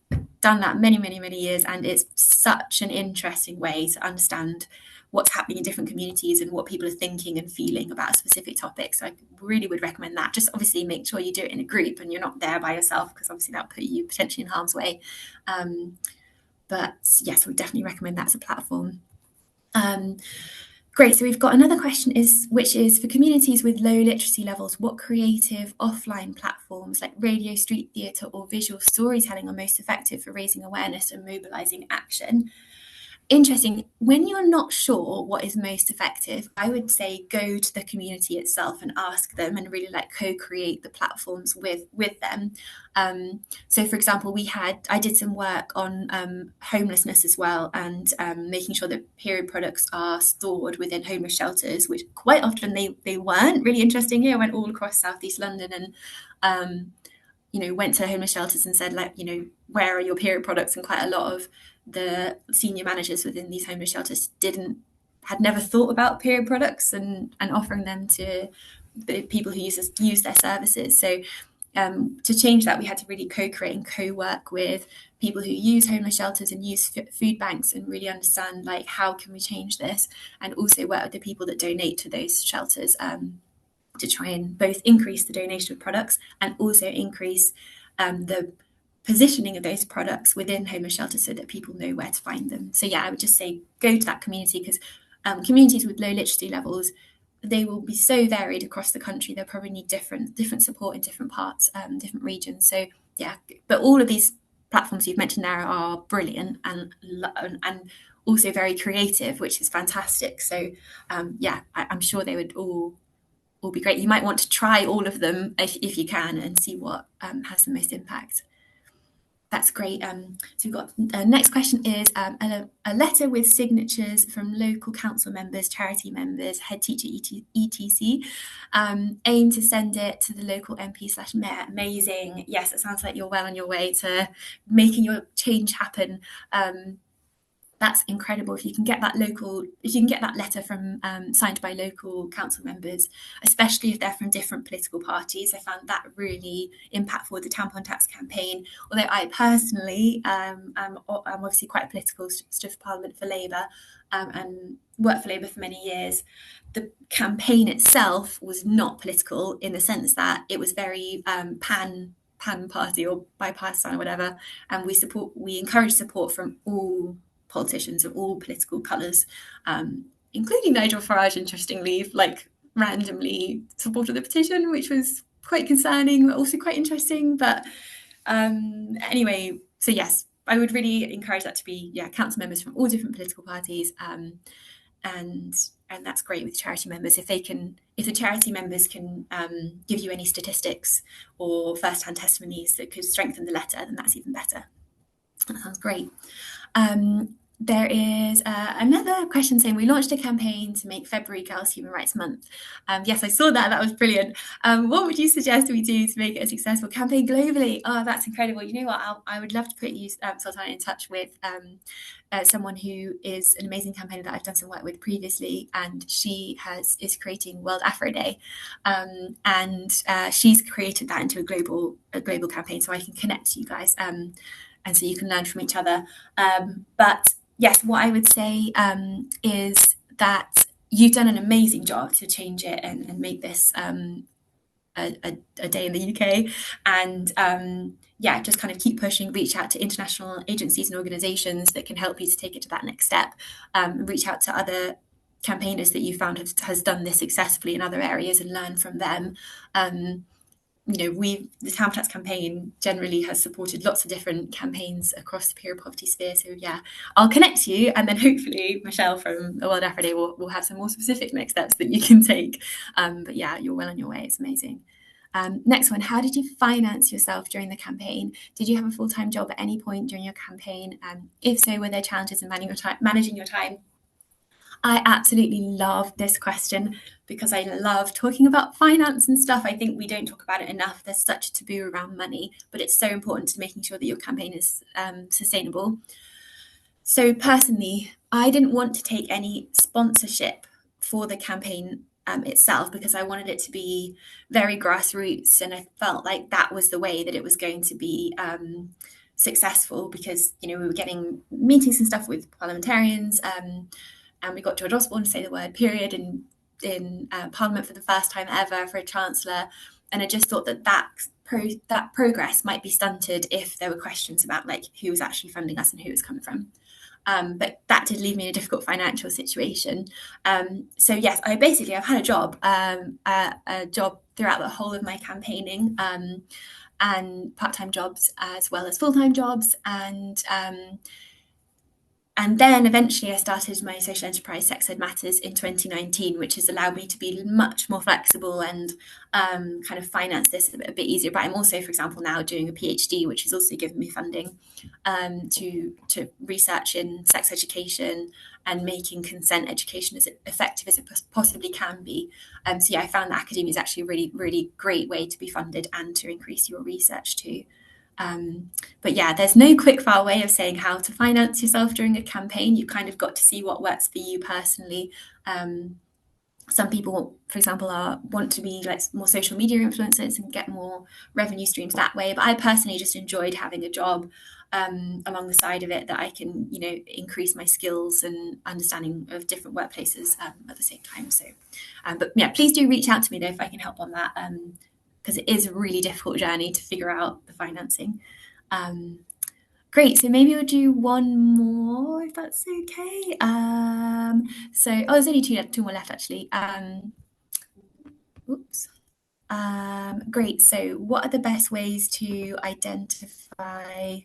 that many, many, many years, and it's such an interesting way to understand what's happening in different communities and what people are thinking and feeling about a specific topic. So I really would recommend that. Just obviously make sure you do it in a group and you're not there by yourself, because obviously that'll put you potentially in harm's way. But yes, I would definitely recommend that as a platform. Great. So we've got another question which is for communities with low literacy levels, what creative offline platforms like radio, street theatre or visual storytelling are most effective for raising awareness and mobilising action? Interesting. When you're not sure what is most effective, I would say go to the community itself and ask them and really like co-create the platforms with them. So for example, I did some work on homelessness as well, and making sure that period products are stored within homeless shelters, which quite often they weren't. Really interesting. I went all across Southeast London and went to homeless shelters and said, like, where are your period products? And quite a lot of the senior managers within these homeless shelters had never thought about period products and offering them to the people who use their services. So to change that, we had to really co-create and co-work with people who use homeless shelters and use food banks and really understand, like, how can we change this, and also work with the people that donate to those shelters to try and both increase the donation of products and also increase the positioning of those products within homeless shelters so that people know where to find them. So yeah, I would just say go to that community, because communities with low literacy levels, they will be so varied across the country. They'll probably need different support in different parts, different regions. So yeah, but all of these platforms you've mentioned there are brilliant and also very creative, which is fantastic. So I'm sure they would all be great. You might want to try all of them if you can and see what has the most impact. That's great. So we've got next question is a letter with signatures from local council members, charity members, head teacher, etc. Aim to send it to the local MP/mayor. Amazing. Yes, it sounds like you're well on your way to making your change happen. That's incredible. If you can get that letter from signed by local council members, especially if they're from different political parties. I found that really impactful with the tampon tax campaign. Although I personally I'm obviously quite a political, stood for Parliament for Labour and worked for Labour for many years. The campaign itself was not political in the sense that it was very pan party or bipartisan or whatever, and we encourage support from all politicians of all political colours, including Nigel Farage, interestingly, like randomly supported the petition, which was quite concerning, but also quite interesting. But anyway, so yes, I would really encourage that to be council members from all different political parties, and that's great with charity members. If the charity members can give you any statistics or first-hand testimonies that could strengthen the letter, then that's even better. That sounds great. There is another question saying, we launched a campaign to make February Girls Human Rights Month. Yes, I saw that. That was brilliant. What would you suggest we do to make it a successful campaign globally? Oh, that's incredible. You know what? I would love to put you, Sultan, in touch with someone who is an amazing campaigner that I've done some work with previously, and she is creating World Afro Day, and she's created that into a global campaign. So I can connect you guys, and so you can learn from each other. But yes, what I would say is that you've done an amazing job to change it and make this a day in the UK. And just kind of keep pushing, reach out to international agencies and organisations that can help you to take it to that next step. Reach out to other campaigners that you found has done this successfully in other areas and learn from them. The Tampon Tax campaign generally has supported lots of different campaigns across the period poverty sphere. So yeah, I'll connect you, and then hopefully Michelle from the World Afro Day will have some more specific next steps that you can take. But yeah, you're well on your way. It's amazing. Next one, how did you finance yourself during the campaign? Did you have a full-time job at any point during your campaign? If so, were there challenges in managing your time? I absolutely love this question because I love talking about finance and stuff. I think we don't talk about it enough. There's such a taboo around money, but it's so important to making sure that your campaign is sustainable. So personally, I didn't want to take any sponsorship for the campaign itself, because I wanted it to be very grassroots, and I felt like that was the way that it was going to be successful, because we were getting meetings and stuff with parliamentarians, and we got George Osborne to say the word period in Parliament for the first time ever for a Chancellor. And I just thought that progress might be stunted if there were questions about like who was actually funding us and who it was coming from. But that did leave me in a difficult financial situation. So yes, I've had a job throughout the whole of my campaigning, and part-time jobs as well as full-time jobs, and then eventually I started my social enterprise Sex Ed Matters in 2019, which has allowed me to be much more flexible and kind of finance this a bit easier. But I'm also, for example, now doing a PhD, which has also given me funding to research in sex education and making consent education as effective as it possibly can be. So yeah, I found that academia is actually a really, really great way to be funded and to increase your research too. But yeah, there's no quick fire way of saying how to finance yourself during a campaign. You kind of got to see what works for you personally. Some people, for example, want to be like more social media influencers and get more revenue streams that way. But I personally just enjoyed having a job along the side of it that I can, increase my skills and understanding of different workplaces at the same time. So, but yeah, please do reach out to me though if I can help on that. Because it is a really difficult journey to figure out the financing. Great, so maybe we'll do one more if that's okay. There's only two more left actually. Oops. Great, so what are the best ways to identify?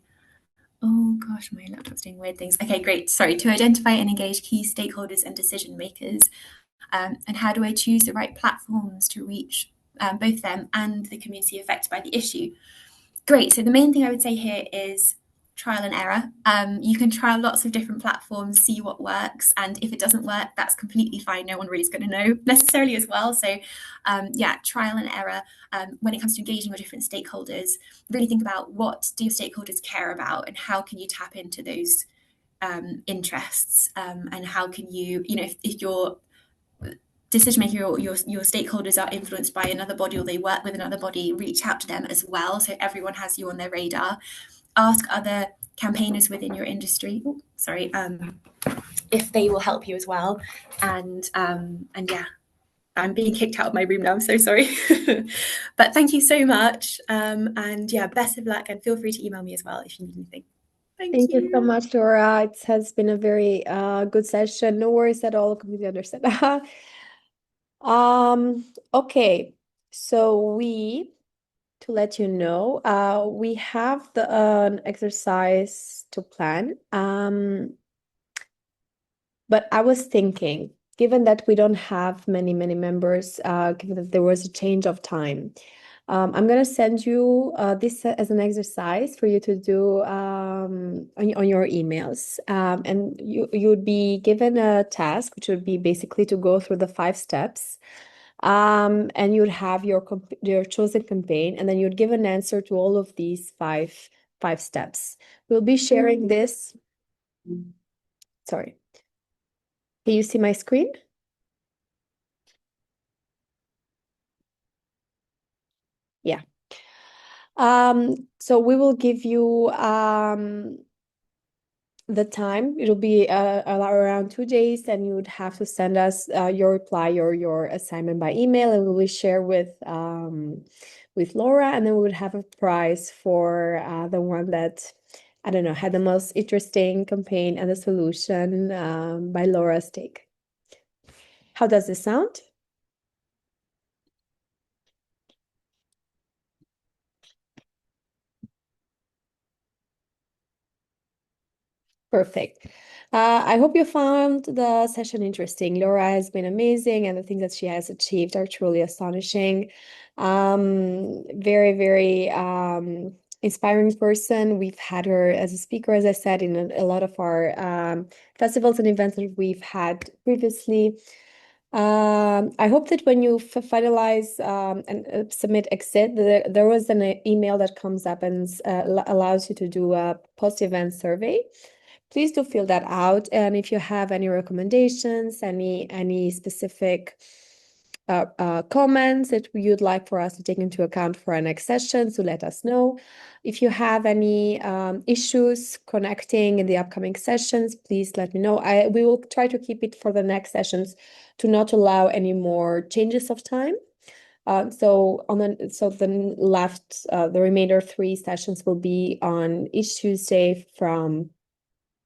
Oh gosh, my laptop's doing weird things. Okay, great. Sorry, to identify and engage key stakeholders and decision makers. And how do I choose the right platforms to reach both them and the community affected by the issue? Great. So the main thing I would say here is trial and error. You can trial lots of different platforms, see what works, and if it doesn't work, that's completely fine. No one really is going to know necessarily as well. So yeah, trial and error. When it comes to engaging with different stakeholders, really think about what do your stakeholders care about and how can you tap into those interests, and how can you, if your decision maker or your stakeholders are influenced by another body or they work with another body, reach out to them as well so everyone has you on their radar. Ask other campaigners within your industry if they will help you as well. And yeah, I'm being kicked out of my room now, I'm so sorry. But thank you so much, and yeah, best of luck, and feel free to email me as well if you need anything. Thank you so much, Laura. It has been a very good session. No worries at all. Completely understand. Okay, so to let you know, we have an exercise to plan. But I was thinking, given that we don't have many members, given that there was a change of time, I'm going to send you this as an exercise for you to do on your emails. And you would be given a task, which would be basically to go through the 5 steps. And you'd have your chosen campaign, and then you'd give an answer to all of these five steps. We'll be sharing this. Sorry. Can you see my screen? Yeah. So we will give you the time. It'll be around 2 days, and you would have to send us your reply or your assignment by email, and we will share with Laura, and then we would have a prize for the one that, I don't know, had the most interesting campaign and the solution by Laura's take. How does this sound? Perfect. I hope you found the session interesting. Laura has been amazing, and the things that she has achieved are truly astonishing. Very, very inspiring person. We've had her as a speaker, as I said, in a lot of our festivals and events that we've had previously. I hope that when you finalize and submit exit, there was an email that comes up and allows you to do a post-event survey. Please do fill that out. And if you have any recommendations, any specific comments that you'd like for us to take into account for our next session, so let us know. If you have any issues connecting in the upcoming sessions, please let me know. We will try to keep it for the next sessions to not allow any more changes of time. So the remainder 3 sessions will be on each Tuesday from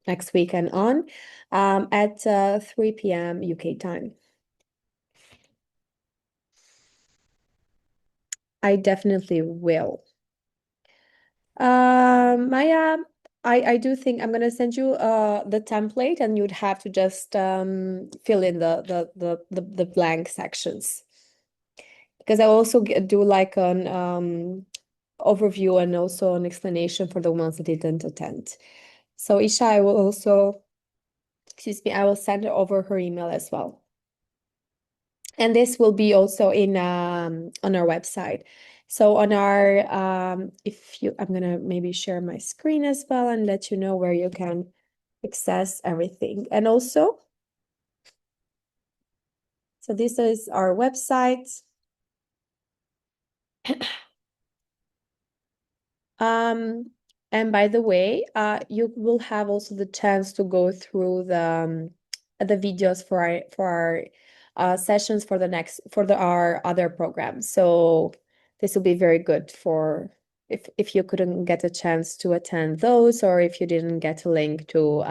next week and on at 3 p.m. UK time. I definitely will. Maya, I do think I'm gonna send you the template, and you'd have to just fill in the blank sections, because I also do like an overview and also an explanation for the ones that didn't attend. So Isha, I will also, excuse me, I will send over her email as well. And this will be also in on our website. So on our if you, I'm gonna maybe share my screen as well and let you know where you can access everything. And also, so this is our website. And by the way, you will have also the chance to go through the videos for our sessions for the next our other programs. So this will be very good for if you couldn't get a chance to attend those, or if you didn't get a link to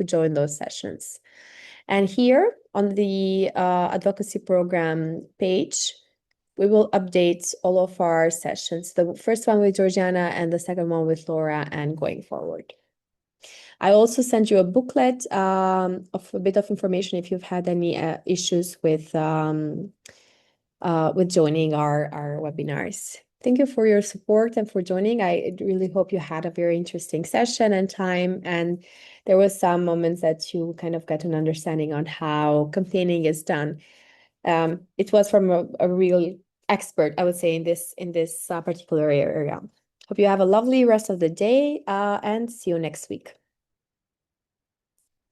join those sessions. And here on the advocacy program page, we will update all of our sessions. The first one with Georgiana and the second one with Laura, and going forward. I also sent you a booklet of a bit of information if you've had any issues with joining our webinars. Thank you for your support and for joining. I really hope you had a very interesting session and time, and there was some moments that you kind of got an understanding on how campaigning is done. It was from a real expert, I would say, in this particular area. Hope you have a lovely rest of the day, and see you next week.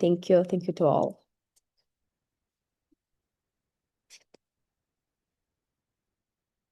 Thank you to all.